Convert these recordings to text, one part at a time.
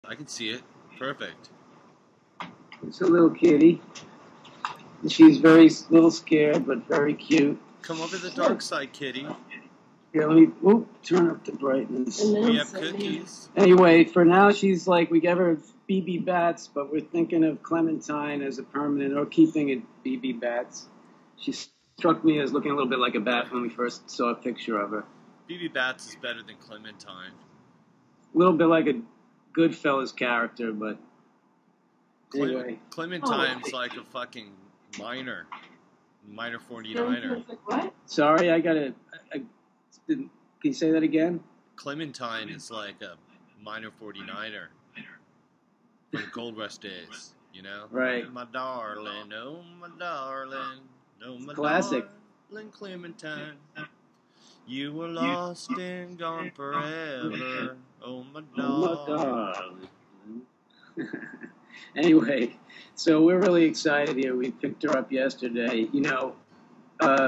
I can see it. Perfect. It's a little kitty. She's very little scared, but very cute. Come over the dark side, kitty. Here, let me turn up the brightness. We have cookies. Anyway, for now, she's like, we gave her BB Bats, but we're thinking of Clementine as a permanent, or keeping it BB Bats. She struck me as looking a little bit like a bat when we first saw a picture of her. BB Bats is better than Clementine. A little bit like a Goodfellas character, but anyway. Clementine's like a fucking minor 49er. What? Sorry, can you say that again? Clementine is like a minor 49er from the Gold Rush days, you know? Right. My darling, oh my darling, oh my Classic. darling Clementine. You were lost and gone forever, oh my darling. Anyway, so we're really excited here. We picked her up yesterday, you know,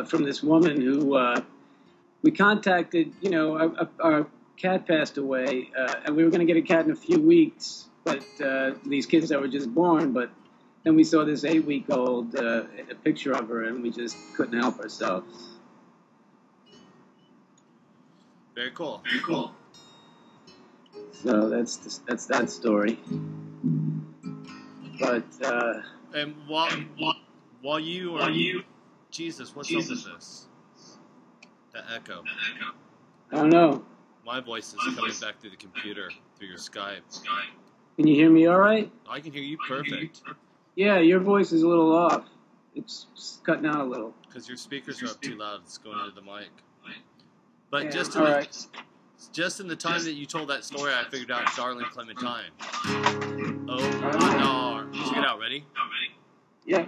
from this woman who we contacted. You know, our cat passed away, and we were going to get a cat in a few weeks, but these kids that were just born, but then we saw this 8-week-old, a picture of her, and we just couldn't help ourselves. Very cool. Very cool. So that's that story. But and while you are Jesus, what's up with this? The echo. I don't know. My voice is coming back through the computer through your Skype. Can you hear me all right? I can hear you perfect. Yeah, your voice is a little off. It's cutting out a little. Because your speakers are up too loud. It's going into the mic. But yeah, just in the time that you told that story, I figured out Darling Clementine. Oh, my dar. Let's get out. Ready? Yeah.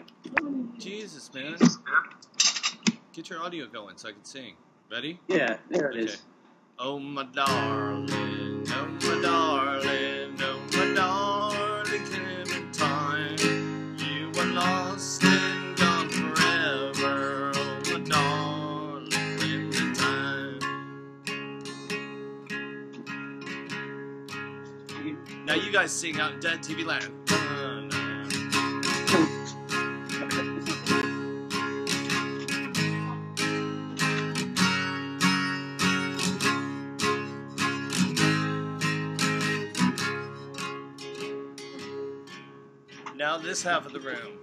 Jesus, man. Get your audio going so I can sing. Ready? Yeah, there it is. Oh, my darling. Oh, my darling. Oh, my darling Clementine. You were lost and gone forever. Oh, my darling Clementine. Now you guys sing out in DEADTV land. Now this half of the room.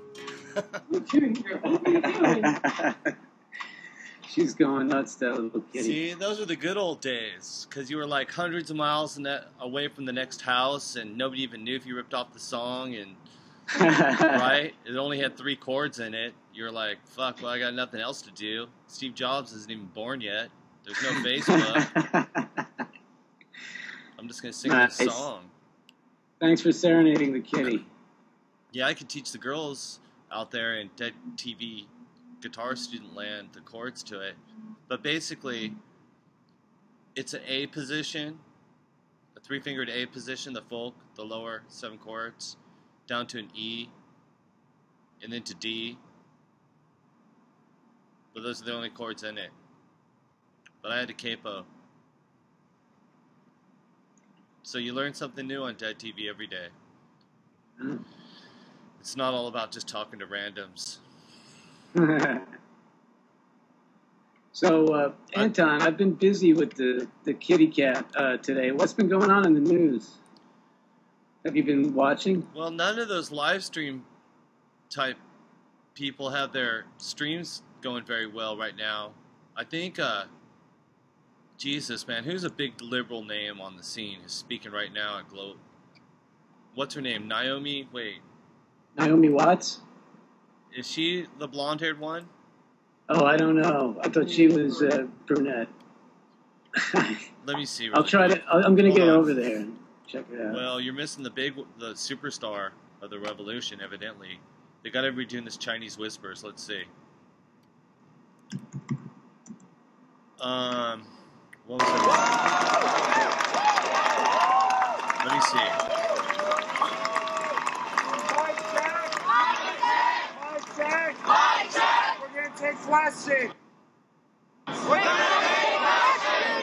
She's going nuts, that little kitty. See, those were the good old days, because you were like hundreds of miles away from the next house, and nobody even knew if you ripped off the song, and right? It only had 3 chords in it. You're like, fuck, well, I got nothing else to do. Steve Jobs isn't even born yet. There's no Facebook. I'm just going to sing this song. Thanks for serenading the kitty. Yeah, I could teach the girls out there in DEADTV guitar student land the chords to it. But basically, it's an A position, a 3-fingered A position, the folk, the lower 7 chords, down to an E, and then to D. But those are the only chords in it. But I had a capo. So you learn something new on DEADTV every day. Mm. It's not all about just talking to randoms. So, Anton, I've been busy with the kitty cat today. What's been going on in the news? Have you been watching? Well, none of those live stream type people have their streams going very well right now. I think, Jesus, man, who's a big liberal name on the scene who's speaking right now at Globe? What's her name? Naomi? Wait. Naomi Watts? Is she the blonde-haired one? Oh, I don't know. I thought she was brunette. Let me see. I'll try to. I'm going to get over there and check it out. Well, you're missing the superstar of the revolution, evidently. They got everybody doing this Chinese whispers. Let's see. What was that? Let me see. We're going to take questions.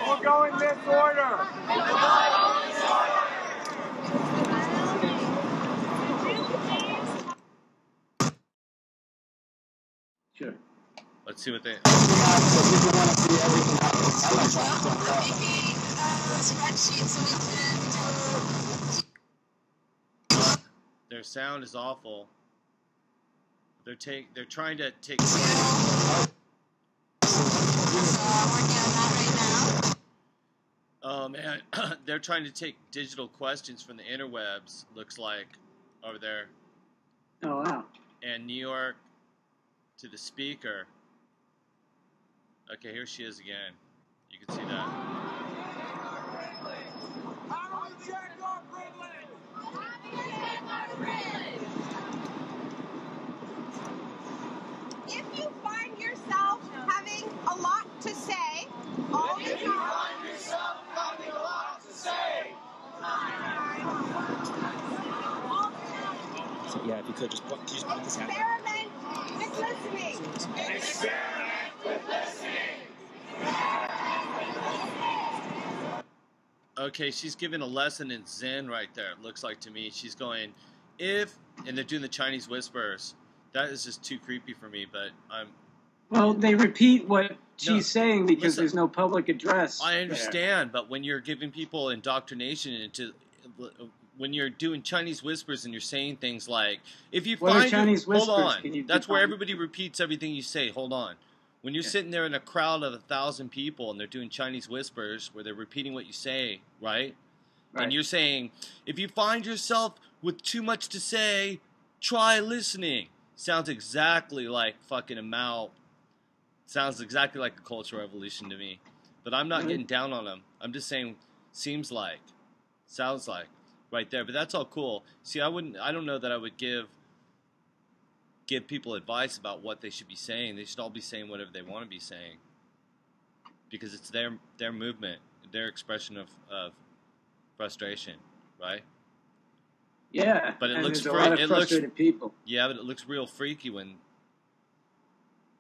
We'll go in this order. Sure. Let's see what they... Their sound is awful. They're trying to take... Oh man, they're trying to take digital questions from the interwebs, looks like, over there. Oh wow. And New York to the speaker. Okay, here she is again. You can see that. How do we check our privilege? If you find yourself having a lot to say, all the time. Yeah, if you could just point this out. Experiment with listening. Experiment with listening. Okay, she's giving a lesson in Zen right there, it looks like to me. She's going, and they're doing the Chinese whispers. That is just too creepy for me, but I'm... Well, they repeat what she's saying because there's no public address. I understand, but when you're giving people indoctrination into... When you're doing Chinese whispers and you're saying things like, if you find... Chinese whispers? Hold on. That's where everybody repeats everything you say. Hold on. When you're sitting there in a crowd of 1,000 people and they're doing Chinese whispers where they're repeating what you say, right? And you're saying, if you find yourself with too much to say, try listening. Sounds exactly like fucking a Mao. Sounds exactly like a Cultural Revolution to me. But I'm not getting down on them. I'm just saying, seems like, sounds like, right there. But that's all cool. See, I don't know that I would give people advice about what they should be saying. They should all be saying whatever they want to be saying. Because it's their movement, their expression of frustration, right? Yeah, but it looks there's a lot of frustrated people. Yeah, but it looks real freaky when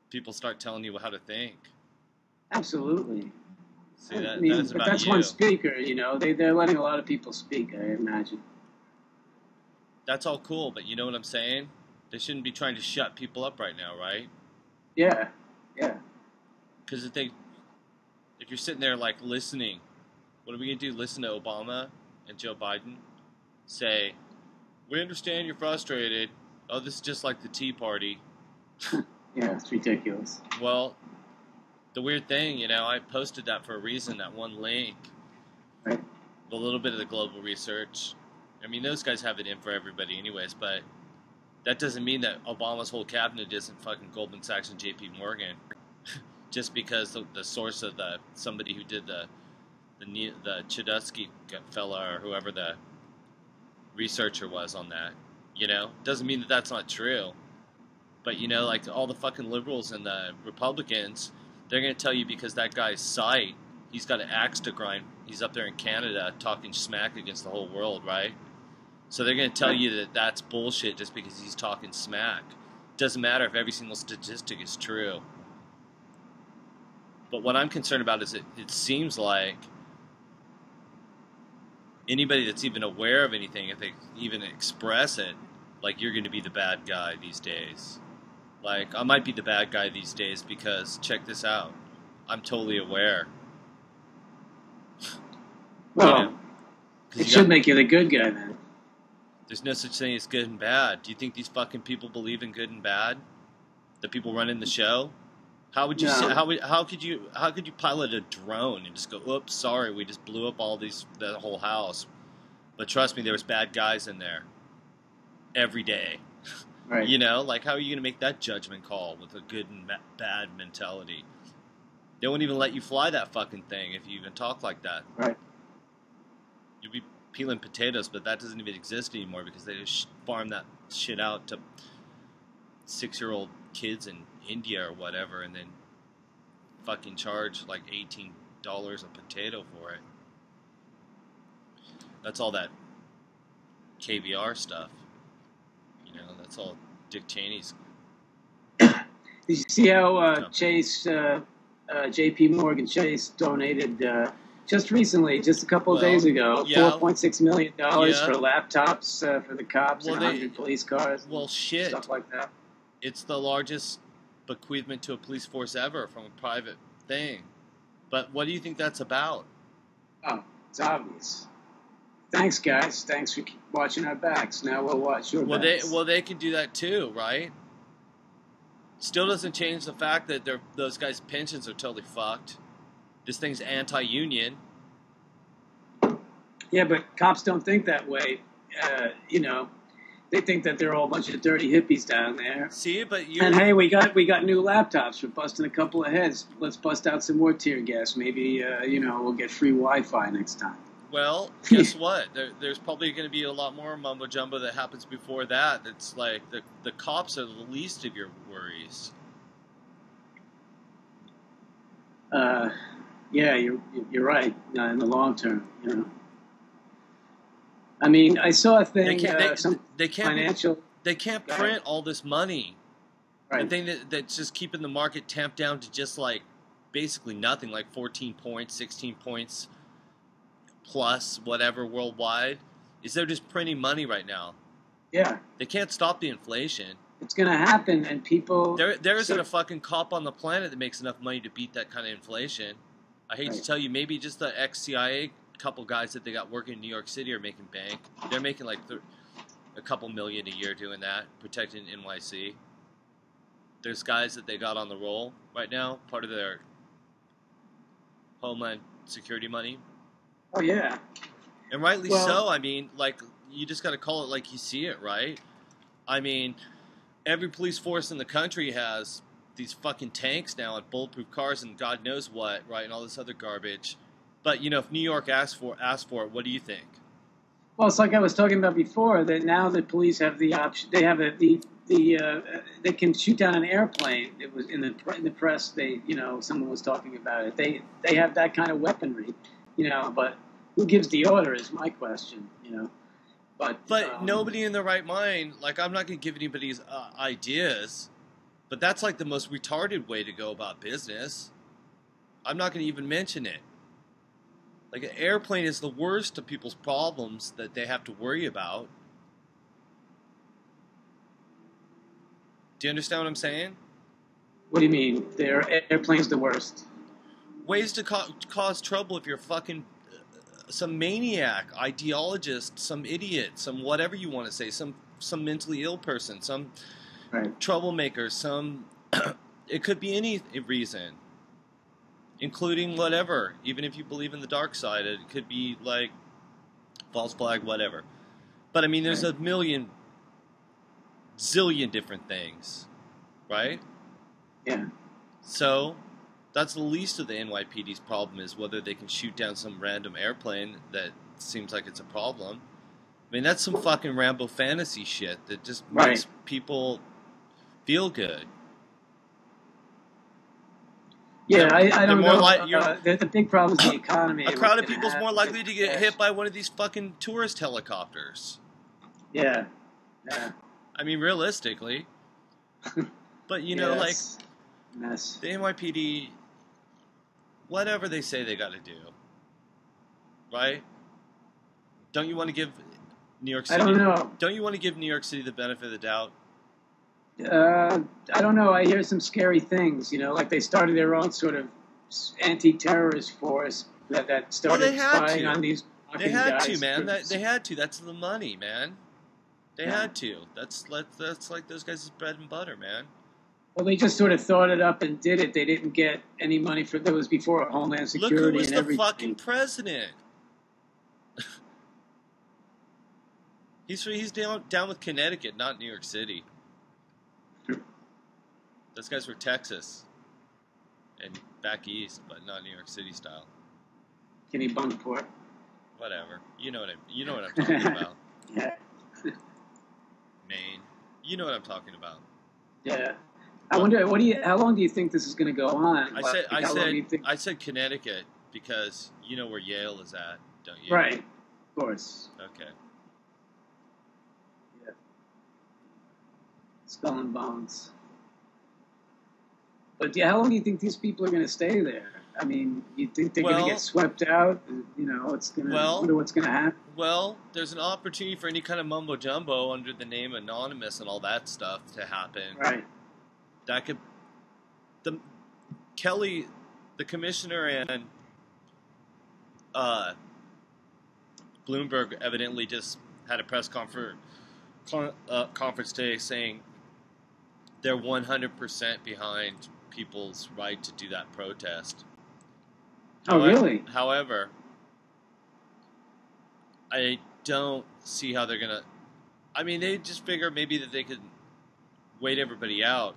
people start telling you how to think. Absolutely. See, that's about that's one speaker, you know. They're letting a lot of people speak, I imagine. That's all cool, but you know what I'm saying? They shouldn't be trying to shut people up right now, right? Yeah, yeah. Because if you're sitting there like listening, what are we gonna do? Listen to Obama and Joe Biden say, "We understand you're frustrated. Oh, this is just like the Tea Party." Yeah, it's ridiculous. Well, the weird thing, you know, I posted that for a reason. That one link, right? A little bit of the global research. I mean, those guys have it in for everybody, anyways, but. That doesn't mean that Obama's whole cabinet isn't fucking Goldman Sachs and J.P. Morgan, just because the source of somebody who did the Chudovsky fella or whoever the researcher was on that, you know, doesn't mean that that's not true. But you know, like all the fucking liberals and the Republicans, they're gonna tell you because that guy's sight, he's got an axe to grind. He's up there in Canada talking smack against the whole world, right? So they're going to tell you that that's bullshit just because he's talking smack. Doesn't matter if every single statistic is true. But what I'm concerned about is it seems like anybody that's even aware of anything, if they even express it, like you're going to be the bad guy these days. Like, I might be the bad guy these days because, check this out, I'm totally aware. Well, you know? it should make you the good guy then. There's no such thing as good and bad. Do you think these fucking people believe in good and bad? The people running the show? How would you say, how could you pilot a drone and just go, oops, sorry, we just blew up the whole house. But trust me, there was bad guys in there every day. Right. You know, like how are you going to make that judgment call with a good and bad mentality? They won't even let you fly that fucking thing if you even talk like that. Right. You'd be peeling potatoes, but that doesn't even exist anymore because they just farm that shit out to 6-year-old kids in India or whatever, and then fucking charge like $18 a potato for it. That's all that KVR stuff. You know, that's all Dick Cheney's. Did you see how Chase, J.P. Morgan Chase donated just recently, just a couple of days ago, $4.6 million for laptops for the cops and 100 police cars. Well, shit. Stuff like that. It's the largest bequeathment to a police force ever from a private thing. But what do you think that's about? Oh, it's obvious. Thanks, guys. Thanks for watching our backs. Now we'll watch your backs. They can do that too, right? Still doesn't change the fact that those guys' pensions are totally fucked. This thing's anti-union. Yeah, but cops don't think that way. You know, they think that they're all a bunch of dirty hippies down there. See, but you and hey, we got new laptops for busting a couple of heads. Let's bust out some more tear gas. Maybe you know, we'll get free Wi-Fi next time. Well, guess what? There's probably going to be a lot more mumbo jumbo that happens before that. It's like the cops are the least of your worries. Yeah, you're right. In the long term, you know. I mean, I saw a thing. They can't print all this money. Right. The thing that's just keeping the market tamped down to just like basically nothing, like 14 points, 16 points plus whatever worldwide, is they're just printing money right now. Yeah. They can't stop the inflation. It's going to happen, and people... There isn't a fucking cop on the planet that makes enough money to beat that kind of inflation. I hate to tell you, maybe just the ex-CIA couple guys that they got working in New York City are making bank. They're making like a couple million a year doing that, protecting NYC. There's guys that they got on the roll right now, part of their Homeland Security money. Oh, yeah. And rightly so. I mean, like, you just got to call it like you see it, right? I mean, every police force in the country has these fucking tanks now and bulletproof cars and God knows what, right, and all this other garbage. But, you know, if New York asks for it, what do you think? Well, it's like I was talking about before, that now the police have the option. They have they can shoot down an airplane. It was in the press. Someone was talking about it. They have that kind of weaponry, you know. But who gives the order is my question, you know. But nobody in their right mind. Like, I'm not going to give anybody's ideas, but that's like the most retarded way to go about business. I'm not going to even mention it. Like, an airplane is the worst of people's problems that they have to worry about. Do you understand what I'm saying? What do you mean? Their airplane's the worst? Ways to cause trouble if you're fucking some maniac, ideologist, some idiot, some whatever you want to say, some mentally ill person, some troublemaker, some... It could be any reason. Including whatever, even if you believe in the dark side, it could be like false flag, whatever. But I mean, there's a zillion different things, right? Yeah. So that's the least of the NYPD's problem, is whether they can shoot down some random airplane that seems like it's a problem. I mean, that's some fucking Rambo fantasy shit that just makes people feel good. Yeah, I don't know. The big problem is the economy. A crowd of people's more likely to get hit by one of these fucking tourist helicopters. Yeah. I mean, realistically. But, you know, like, mess. The NYPD, whatever they say they got to do, right? Don't you want to give New York City... I don't know. Don't you want to give New York City the benefit of the doubt? I don't know. I hear some scary things, you know, like they started their own sort of anti-terrorist force that started spying on these They had guys to, man. They had to. That's the money, man. They had to. That's like those guys' bread and butter, man. Well, they just sort of thought it up and did it. They didn't get any money for... That was before Homeland Security and everything. Look who was the fucking president. He's down with Connecticut, not New York City. Those guys were Texas and back east, but not New York City style. Kenny Bunkport. Whatever. You know what I'm talking about. Yeah. Maine. You know what I'm talking about. Yeah. I wonder how long do you think this is going to go on? I said Connecticut because you know where Yale is at, don't you? Right. Of course. Okay. Yeah. Skull and Bones. But how long do you think these people are going to stay there? I mean, you think they're going to get swept out? You know, I wonder what's going to happen. Well, there's an opportunity for any kind of mumbo-jumbo under the name Anonymous and all that stuff to happen. Right. That could the Kelly, the commissioner, and Bloomberg evidently just had a press conference today saying they're 100% behind people's right to do that protest. Oh, really? However, I don't see how they're gonna. I mean, they just figure maybe that they could wait everybody out.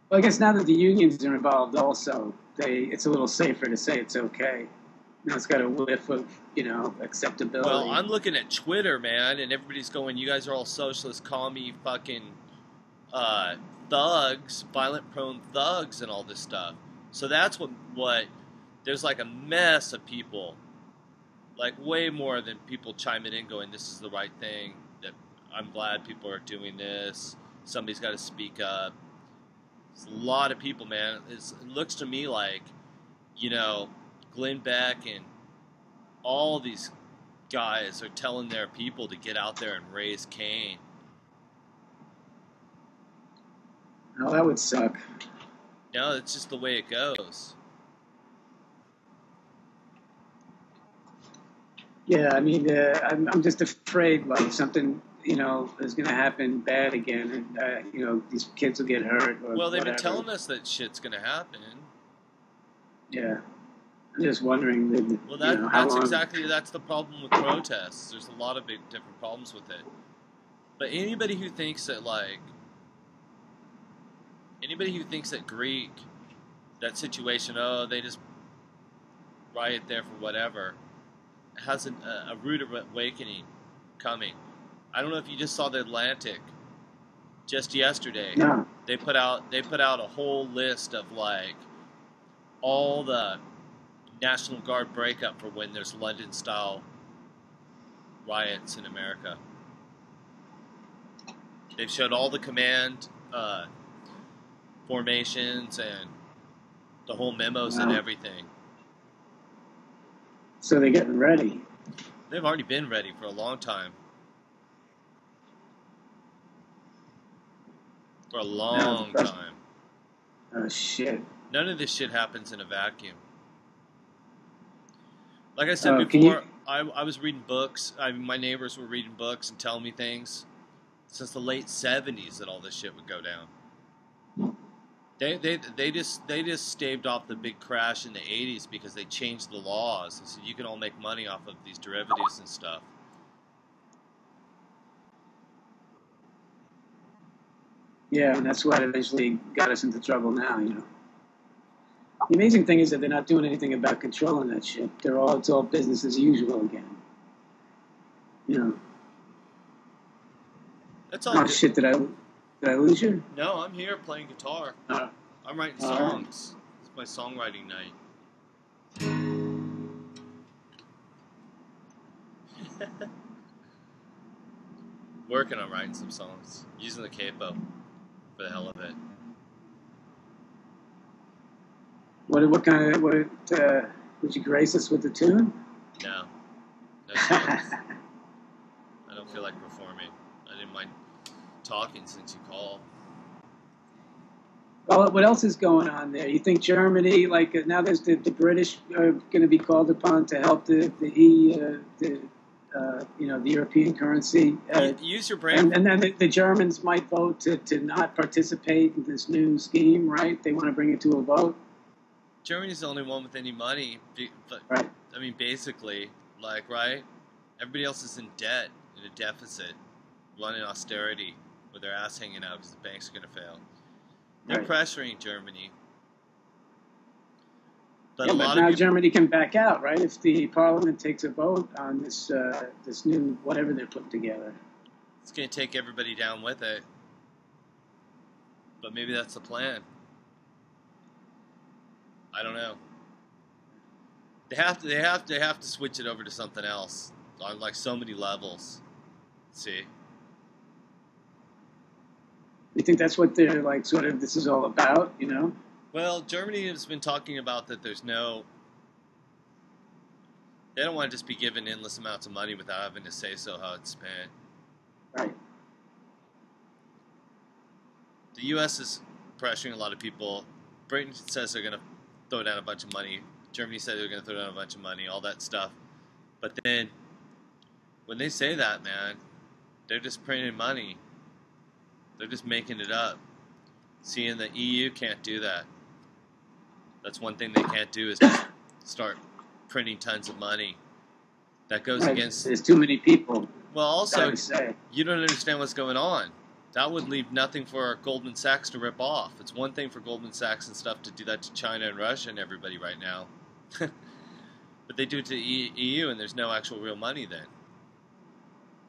Well, I guess now that the unions are involved, also, it's a little safer to say it's okay. You know, it's got a whiff of, acceptability. Well, I'm looking at Twitter, man, and everybody's going, "You guys are all socialist, commie, fucking thugs, violent-prone thugs, and all this stuff." So that's what. There's like a mess of people, like way more than people chiming in, going, "This is the right thing." That I'm glad people are doing this. Somebody's got to speak up. It's a lot of people, man. It looks to me like, Glenn Beck and all these guys are telling their people to get out there and raise Cain. Oh, that would suck. No, it's just the way it goes. Yeah, I mean, I'm just afraid like something, is going to happen bad again, and these kids will get hurt. Or well, they've whatever. been telling us that shit's going to happen. Yeah, I'm just wondering. Well, that's the problem with protests. There's a lot of different problems with it. But anybody who thinks that Greek, that situation, they just riot there for whatever, has a rude awakening coming. I don't know if you just saw the Atlantic just yesterday. No. They put out a whole list of all the National Guard breakup for when there's London style riots in America. They've showed all the command formations and the whole memos and everything. So they're getting ready. They've already been ready for a long time. For a long time. Oh, shit. None of this shit happens in a vacuum. Like I said before, I was reading books. My neighbors were reading books and telling me things since the late 70s that all this shit would go down. They just staved off the big crash in the 80s because they changed the laws. They said you can all make money off of these derivatives and stuff. Yeah, and that's what eventually got us into trouble now, The amazing thing is that they're not doing anything about controlling that shit. It's all business as usual again. That's all. Oh, shit, did I lose you? No, I'm here playing guitar. I'm writing songs. It's my songwriting night. Working on writing some songs. Using the capo for the hell of it. What kind of, would you grace us with the tune? No. No chance. I don't feel like performing. I didn't mind talking since you called. Well, what else is going on there? You think Germany, now there's the British are going to be called upon to help the European currency. Use your brain. And then the Germans might vote to not participate in this new scheme, right? They want to bring it to a vote. Germany's the only one with any money, but right. I mean, basically, right? Everybody else is in debt, in a deficit, running austerity with their ass hanging out because the banks are going to fail. They're pressuring Germany. But now Germany can back out, right? If the parliament takes a vote on this new whatever they're putting together. It's going to take everybody down with it. But maybe that's the plan. I don't know. They have to switch it over to something else on so many levels. See? You think that's what they're this is all about, Well, Germany has been talking about that they don't want to just be given endless amounts of money without having to say so how it's spent. Right. The U.S. is pressuring a lot of people Britain says they're going to throw down a bunch of money. Germany said they're going to throw down a bunch of money, all that stuff. But then, when they say that, man, they're just printing money. They're just making it up. Seeing the EU can't do that. That's one thing they can't do is just start printing tons of money. That goes against... There's too many people. Well, also, you don't understand what's going on. That would leave nothing for Goldman Sachs to rip off. It's one thing for Goldman Sachs and stuff to do that to China and Russia and everybody right now. But they do it to EU and there's no actual real money then.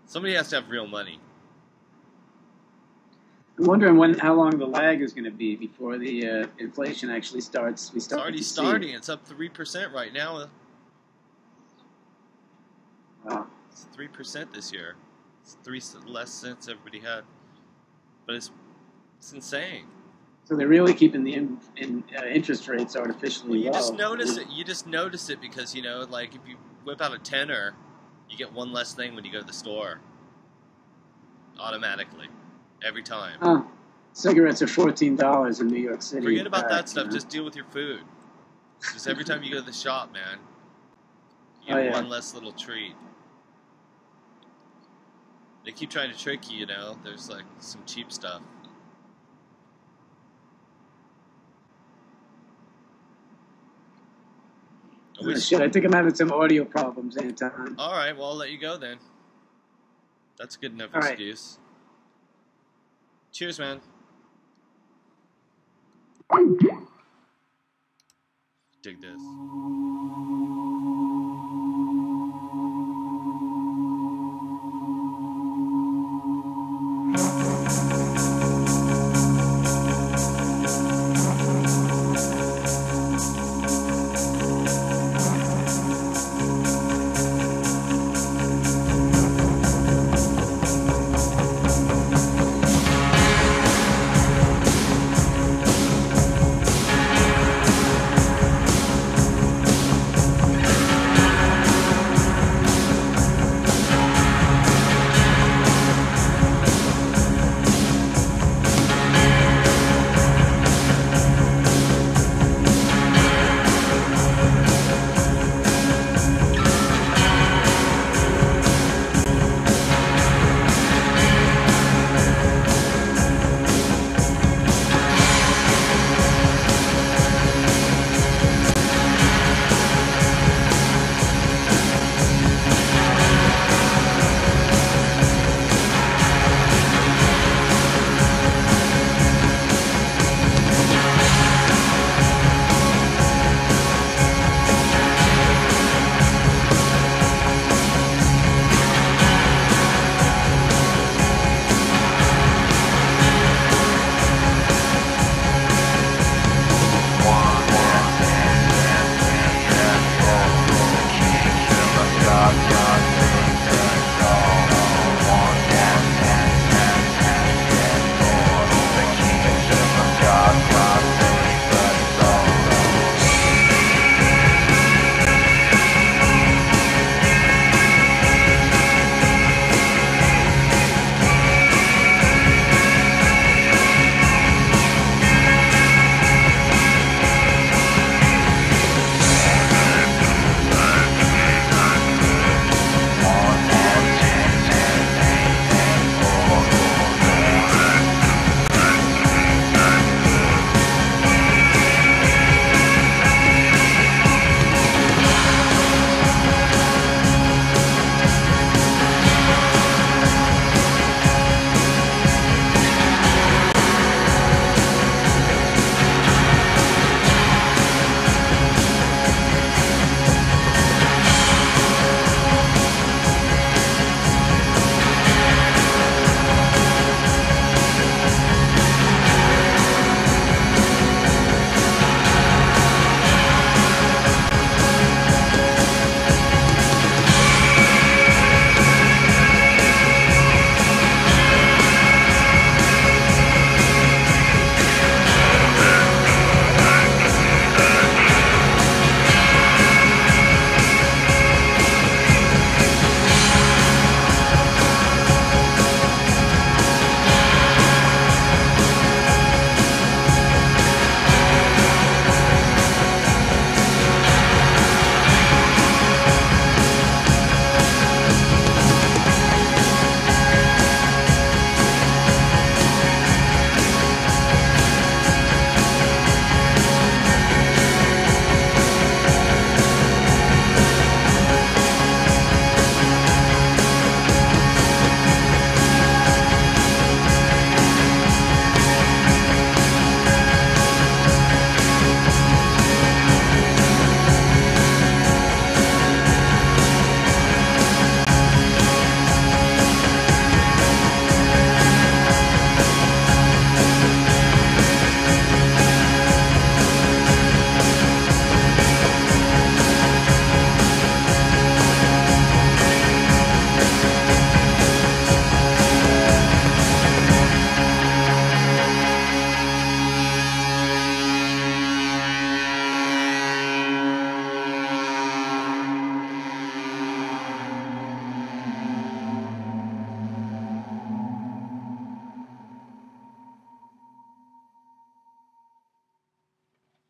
Somebody has to have real money. I'm wondering how long the lag is going to be before the inflation actually starts. It's already starting. It's up 3% right now. Wow. It's 3% this year. It's 3 less since everybody had. But it's insane. So they're really keeping the interest rates artificially low. You just notice it. You just notice it because, you know, like if you whip out a tenner, you get one less thing when you go to the store. Automatically. Every time. Oh, cigarettes are $14 in New York City. Forget about that stuff. Just deal with your food. Just every time you go to the shop, man, you get one less little treat. They keep trying to trick you, you know. There's like some cheap stuff. Shit, I think I'm having some audio problems, Anton. All right, well, I'll let you go then. That's a good enough excuse. Cheers, man. Dig this.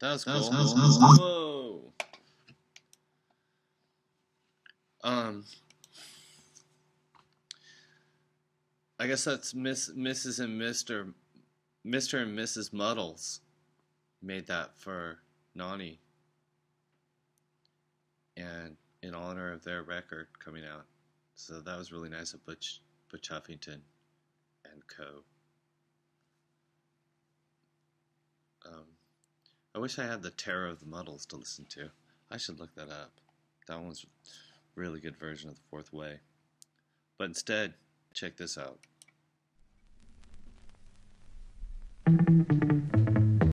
That was cool. Whoa. I guess that's Mrs. and Mr. and Mrs. Muddles made that for Nani, and in honor of their record coming out. So that was really nice of Butch Huffington and co. I wish I had the Terror of the Muddles to listen to. I should look that up. That one's a really good version of the Fourth Way. But instead, check this out.